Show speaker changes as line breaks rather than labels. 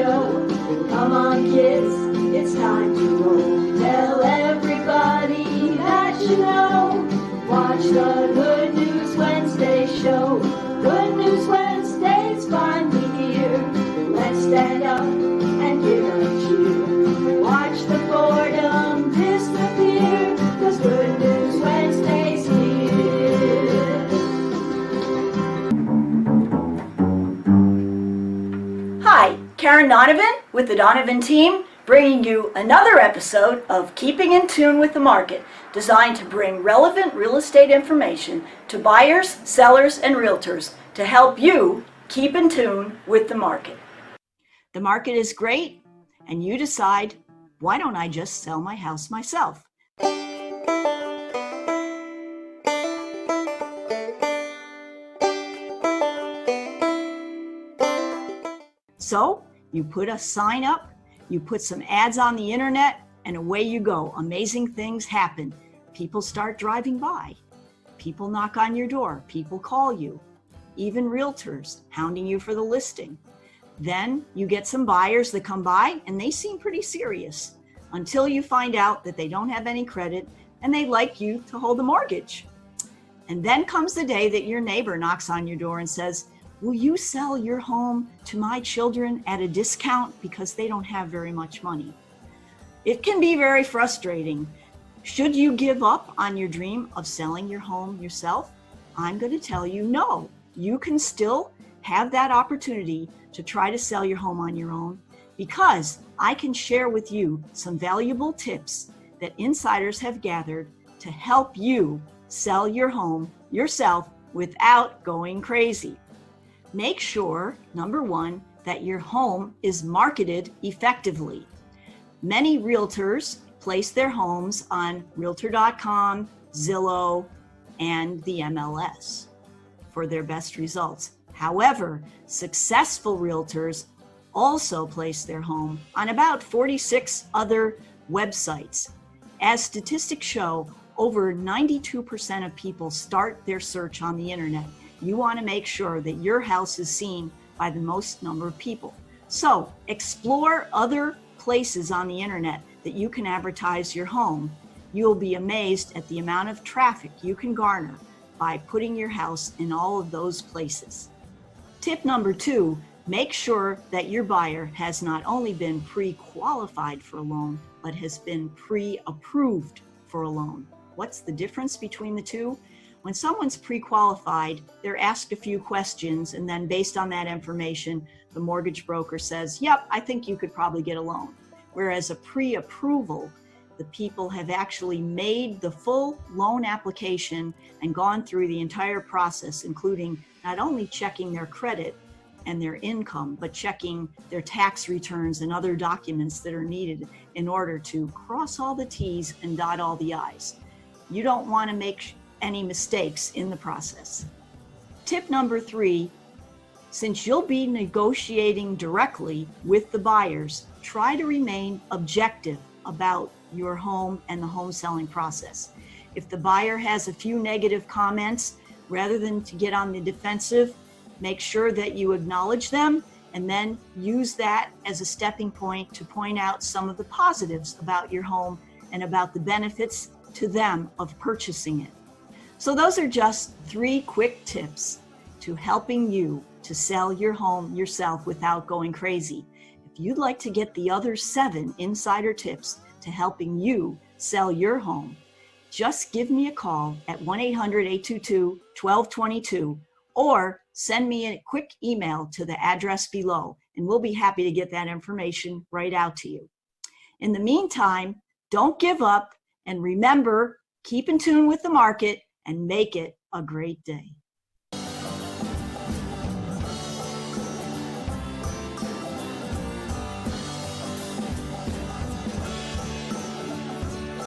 Show. Come on, kids, it's time to roll. Tell everybody that you know. Watch the Good News Wednesday show. Good News Wednesday's finally here. Let's stand up and give a cheer. Watch the boredom disappear, 'cause Good News Wednesday's here. Hi, Karen Donovan with the Donovan team, bringing you another episode of Keeping in Tune with the Market, designed to bring relevant real estate information to buyers, sellers, and realtors to help you keep in tune with the market. The market is great, and you decide, why don't I just sell my house myself? So you put a sign up, you put some ads on the internet, and away you go. Amazing things happen. People start driving by. People knock on your door. People call you. Even realtors hounding you for the listing. Then you get some buyers that come by and they seem pretty serious until you find out that they don't have any credit and they'd like you to hold the mortgage. And then comes the day that your neighbor knocks on your door and says, will you sell your home to my children at a discount because they don't have very much money? It can be very frustrating. Should you give up on your dream of selling your home yourself? I'm going to tell you no. You can still have that opportunity to try to sell your home on your own, because I can share with you some valuable tips that insiders have gathered to help you sell your home yourself without going crazy. Make sure, number one, that your home is marketed effectively. Many realtors place their homes on Realtor.com, Zillow, and the MLS for their best results. However, successful realtors also place their home on about 46 other websites. As statistics show, over 92% of people start their search on the internet. You want to make sure that your house is seen by the most number of people. So explore other places on the internet that you can advertise your home. You'll be amazed at the amount of traffic you can garner by putting your house in all of those places. Tip number 2, make sure that your buyer has not only been pre-qualified for a loan, but has been pre-approved for a loan. What's the difference between the two? When someone's pre-qualified, they're asked a few questions, and then based on that information, the mortgage broker says, yep, I think you could probably get a loan. Whereas a pre-approval, the people have actually made the full loan application and gone through the entire process, including not only checking their credit and their income, but checking their tax returns and other documents that are needed in order to cross all the T's and dot all the I's. You don't want to make any mistakes in the process. Tip number 3, since you'll be negotiating directly with the buyers, try to remain objective about your home and the home selling process. If the buyer has a few negative comments, rather than to get on the defensive, make sure that you acknowledge them and then use that as a stepping point to point out some of the positives about your home and about the benefits to them of purchasing it. So those are just 3 quick tips to helping you to sell your home yourself without going crazy. If you'd like to get the other 7 insider tips to helping you sell your home, just give me a call at 1-800-822-1222 or send me a quick email to the address below, and we'll be happy to get that information right out to you. In the meantime, don't give up, and remember, keep in tune with the market and make it a great day.